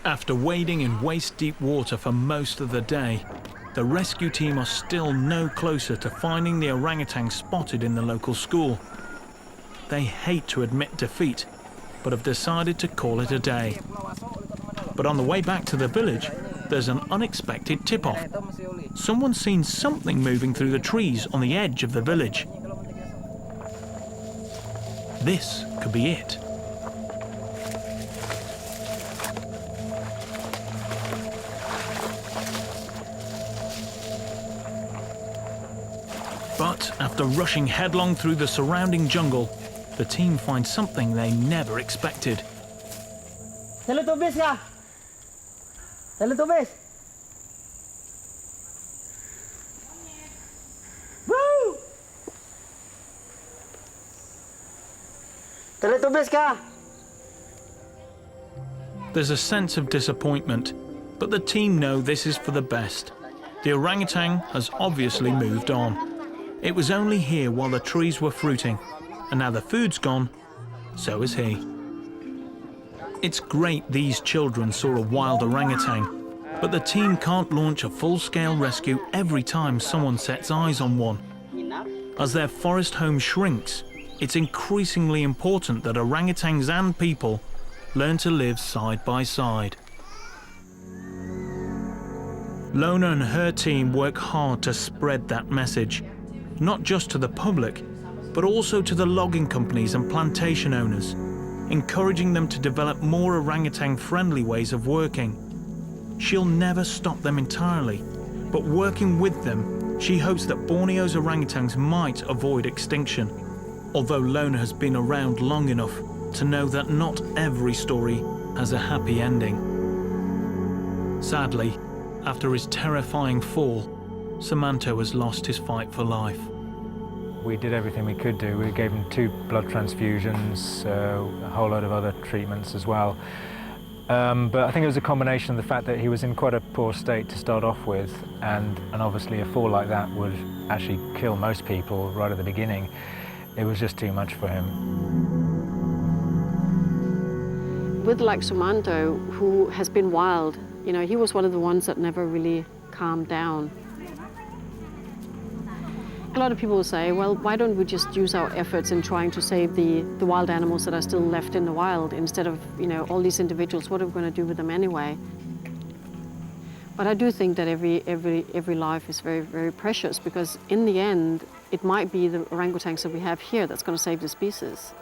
After wading in waist-deep water for most of the day, the rescue team are still no closer to finding the orangutan spotted in the local school. They hate to admit defeat, but have decided to call it a day. But on the way back to the village, there's an unexpected tip-off. Someone's seen something moving through the trees on the edge of the village. This could be it. But after rushing headlong through the surrounding jungle, the team finds something they never expected. Teletubbies ka! Teletubbies! Woo! Teletubbies ka! There's a sense of disappointment, but the team know this is for the best. The orangutan has obviously moved on. It was only here while the trees were fruiting, and now the food's gone, so is he. It's great these children saw a wild orangutan, but the team can't launch a full-scale rescue every time someone sets eyes on one. As their forest home shrinks, it's increasingly important that orangutans and people learn to live side by side. Lona and her team work hard to spread that message, not just to the public, but also to the logging companies and plantation owners, encouraging them to develop more orangutan-friendly ways of working. She'll never stop them entirely, but working with them, she hopes that Borneo's orangutans might avoid extinction, although Lona has been around long enough to know that not every story has a happy ending. Sadly, after his terrifying fall, Samanto has lost his fight for life. We did everything we could do. We gave him 2 blood transfusions, a whole load of other treatments as well. But I think it was a combination of the fact that he was in quite a poor state to start off with, and obviously a fall like that would actually kill most people right at the beginning. It was just too much for him. With like Samanto, who has been wild, you know, he was one of the ones that never really calmed down. A lot of people will say, well, why don't we just use our efforts in trying to save the wild animals that are still left in the wild instead of, you know, all these individuals, what are we going to do with them anyway? But I do think that every life is very, very precious, because in the end, it might be the orangutans that we have here that's going to save the species.